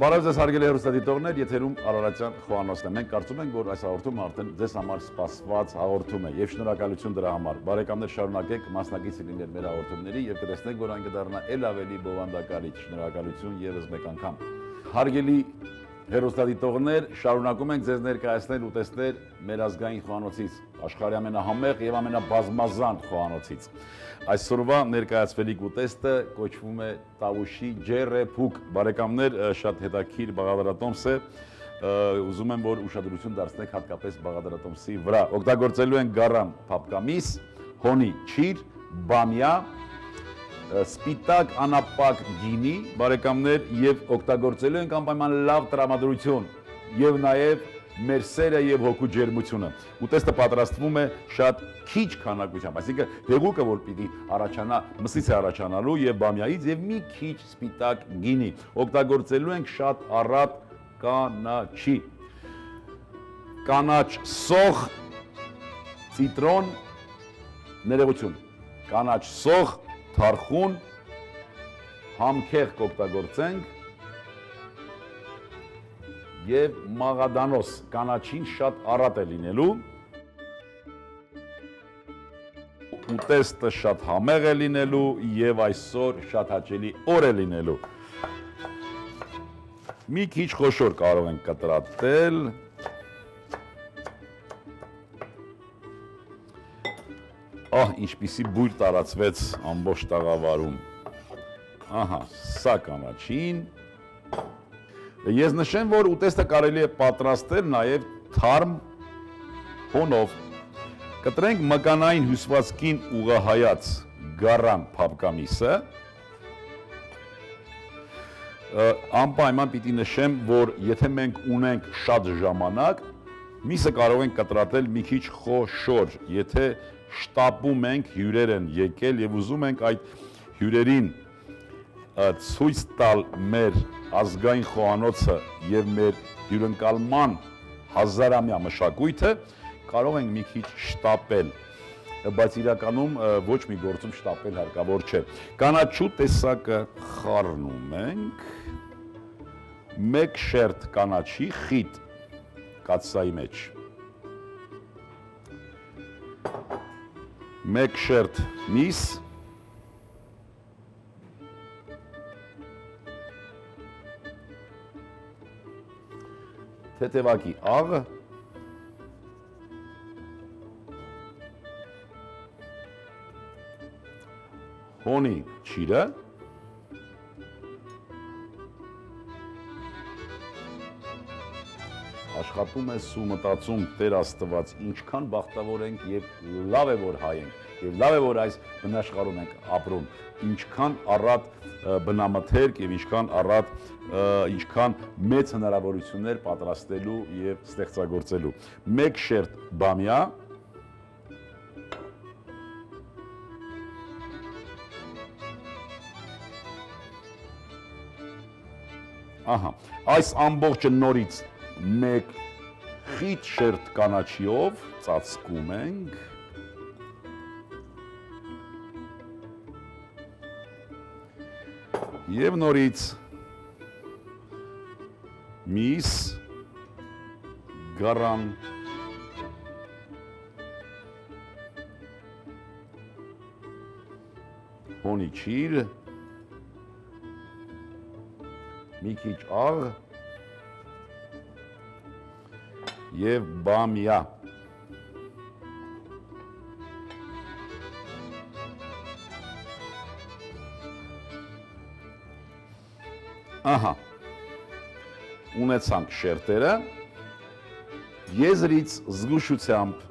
Բարև ձեզ հարգելի հեռուստադիտողներ, եթերում Արարատյան Խոհանոցն է։ Մենք կարծում ենք, որ այս հաղորդումը արդեն ձեզ համար սպասված հաղորդում է եւ շնորհակալություն դրա համար։ Բարեկամներ, շարունակեք մասնակից լինել մեր հաղորդումների եւ կտեսնեք, որ այն կդառնա ել ավելի բովանդակալիչ։ Շնորհակալություն եւս մեկ անգամ։ Հարգելի հեռուստադիտողներ, շարունակում ենք ձեզ ներկայացնել ու տեսնել մեր ազգային խոհանոցից, աշխարհի ամենահամեղ եւ ամենաբազմազան խոհանոցից։ Այսօրվա ներկայացվելիք ուտեստը կոչվում է Տավուշի ջեռեփուկ։ Բարեկամներ, շատ հետաքրքիր բաղադրատոմս է, ուզում եմ, որ ուշադրություն դարձնեք հատկապես բաղադրատոմսի վրա։ Օգտագործելու են գարան փափկամիս, հոնի չիր, բամյա, սպիտակ անապակ գինի, բարեկամներ, եւ օգտագործելու ենք անպայման լավ տրամադրություն եւ նաեւ մեր սերը եւ հոգու ջերմությունը։ Ուտեստը պատրաստվում է շատ քիչ քանակությամբ, այսինքն հեղուկը, որ պիտի առաջանա, մսից է առաջանալու եւ բամյայից եւ մի քիչ սպիտակ գինի։ Օգտագործելու ենք շատ առատ կանաչի, կանաչ սոխ, ցիտրոն, ներողություն, կանաչ սոխ, թարխուն, համքեղ կօգտագործենք եւ մաղադանոս, կանաչին շատ առատ է լինելու, ուտեստը շատ համեղ է լինելու եւ այսօր շատ հաճելի օր է լինելու։ Մի քիչ խոշոր կարող ենք կտրատել։ Ահ, ինչպիսի բույր տարածվեց ամբողջ տաղավարում։ Ահա, սա կանաչին։ Ես նշեմ, որ ուտեստը կարելի է պատրաստել նաև թարմ հոնով։ Կտրենք մկանային հյուսվածքին ուղղահայաց գարան փափկամիսը։ Անպայման պիտի նշեմ, որ եթե մենք ունենք շատ ժամանակ, միսը կարող ենք կտրատել մի քիչ խոշոր, եթե շտապում ենք, հյուրեր են եկել եւ ուզում ենք այդ հյուրերին ցույց տալ մեր ազգային խոհանոցը եւ մեր հյուրընկալման հազարամյա մշակույթը, կարող ենք մի քիչ շտապել, բայց իրականում ոչ մի գործում շտապել հարկավոր չէ։ Կանաչու տեսակը խառնում ենք, մեկ շերտ կանաչի խիտ կաթսայի մեջ, մեկ շերտ միս, թեթևակի աղ, հոնի չիրը, աշխատում ես ու մտածում Տեր Աստված, ինչքան բախտավոր ենք եւ լավ է որ հայ ենք, եւ լավ է որ այս բնաշխարհում ենք ապրում, ինչքան առատ բնամթերք եւ ինչքան մեծ հնարավորություններ պատրաստելու եւ ստեղծագործելու։ Մեկ շերտ բամյա, ահա, այս ամբողջը նորից մեկ խիտ շերտ կանաչիով ծածկում ենք, եւ նորից միս, գարան, հոնի չիր, մի քիչ աղ եւ բամյա։ Ահա, ունեցանք շերտերը, եզրից զգուշությամբ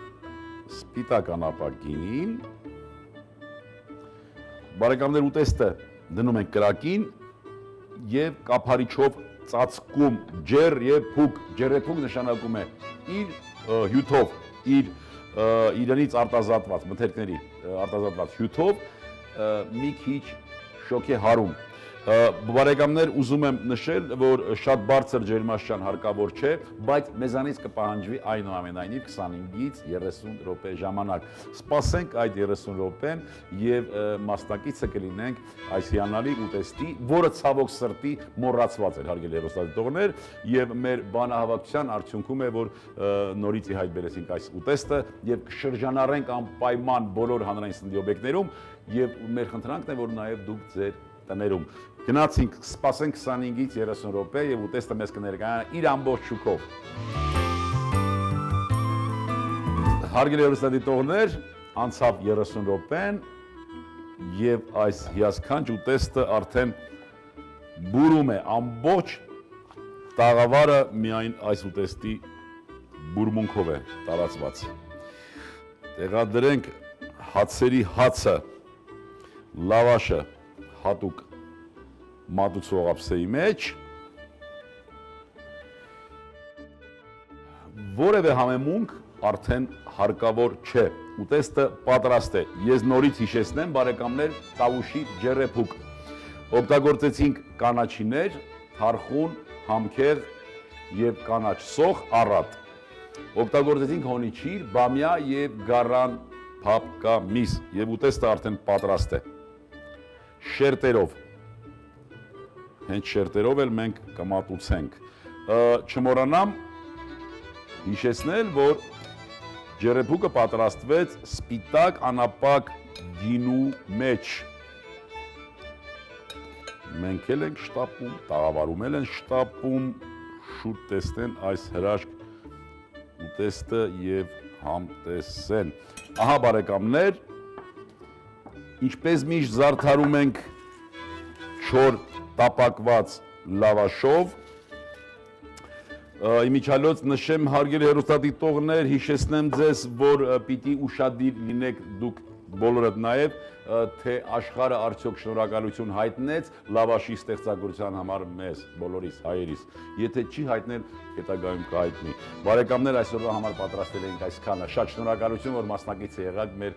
սպիտակ անապակ գինին, բարեկամներ, ուտեստը դնում ենք կրակին եւ կափարիչով ծածկում ջեռեփուկ, ջեռեփուկ նշանակում է իր հյութով, իրենից արտազատված, մթերքների արտազատված հյութով մի քիչ շոկ է հարում։ Բարեկամներ, ուզում եմ նշել, որ շատ բարձր ջերմաստիճան հարկավոր չէ, բայց մեզանից կպահանջվի այնուամենայնիվ 25-ից 30 րոպե ժամանակ։ Սպասենք այդ 30 րոպեն եւ մասնակիցը կլինենք այս հիանալի ուտեստի, որը ցավոք սրտի մոռացված էր, հարգելի հեռուստադիտողներ, եւ մեր բանահավաքության արդյունքում է, որ նորից ի հայտ բերեցինք այս ուտեստը եւ կշրջանառենք անպայման բոլոր հանրային սննդի օբյեկտներում եւ մեր խնդրանքն է, որ նաեւ դուք ձեր տներում գնացինք, սպասենք 25-ից 30 րոպե եւ ուտեստը մեզ կներկայանա իր ամբողջ շուկով։ Հարգելի հեռուստադիտողներ, անցավ 30 րոպեն եւ այս հիասքանչ ուտեստը արդեն բուրում է, ամբողջ տաղավարը միայն այս ուտեստի բուրմունքով է տարածված։ Տեղադրենք հացերի հացը, լավաշը հատուկ մատուցող ափսեի մեջ, որևէ համեմունք արդեն հարկավոր չէ, ուտեստը պատրաստ է, ես նորից հիշեցնեմ բարեկամներ տավուշի ջեռեփուկ, օգտագործեցինք կանաչիներ, թարխուն, համքեղ եւ կանաչ սոխ առատ, օգտագործեցինք հոնիչիր, բամյա եւ գառան փապկամիս եւ ուտեստը արդեն պատրաստ է։ Շերտերով, հենց շերտերով էլ մենք կմատուցենք։ Չմոռանամ հիշեցնել, որ ջեռեփուկը պատրաստվեց սպիտակ անապակ գինու մեջ։ Մենք էլ ենք շտապում, տաղավարում էլ են շտապում, շուտ տեսնեն այս հրաշք ուտեստը եւ համտեսեն։ Ահա բարեկամներ, ինչպես միշտ զարդարում ենք չոր տապակված լավաշով, իմիջիալոց նշեմ հարգելի հեռուստադիտողներ, հիշեցնեմ ձեզ, որ պիտի ուշադիր լինեք դուք բոլորդ նաև, թե աշխարհը արդյոք շնորհակալություն հայտնեց լավաշի ստեղծագործության համար մեզ, բոլորիս, հայերիս։ Եթե չի հայտնել, հետագայում կհայտնի։ Բարեկամներ, այսօրվա համար պատրաստել ենք այսքանը։ Շատ շնորհակալություն, որ մասնակից եղաք մեր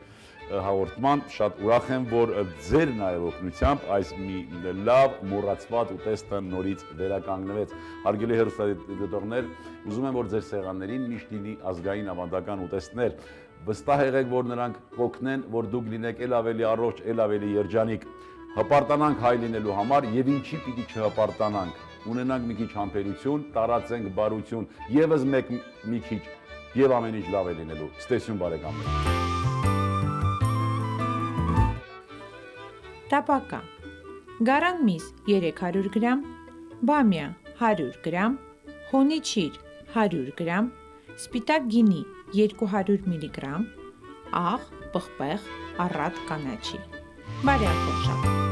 հաղորդման, շատ ուրախ եմ, որ ձեր նաև օգնությամբ այս մի լավ մոռացված ուտեստը նորից վերականգնվեց։ Հարգելի հեռուստադիտողներ, ուզում եմ, որ ձեր սեղաններին միշտ լինի ազգային ավանդական ուտեստներ։ Վստահ եղեք, որ նրանք կօգնեն, որ դուք լինեք ել ավելի առողջ, ել ավելի երջանիկ։ Հպարտանանք հայ լինելու համար եւ ինչի պիտի չհպարտանանք։ Ունենանք մի քիչ համբերություն, տարածենք բարություն, եւս մի քիչ եւ ամեն ինչ լավ է լինելու։ Ստեսյուն բարեկամներ։ Տապակա, գարան միս 300 գրամ, բամյա 100 գրամ, հոնիչիր 100 գրամ, սպիտակ գինի 200 միլիգրամ, աղ, պղպեղ, առատ կանաչի։ Բարյալ խորշակ։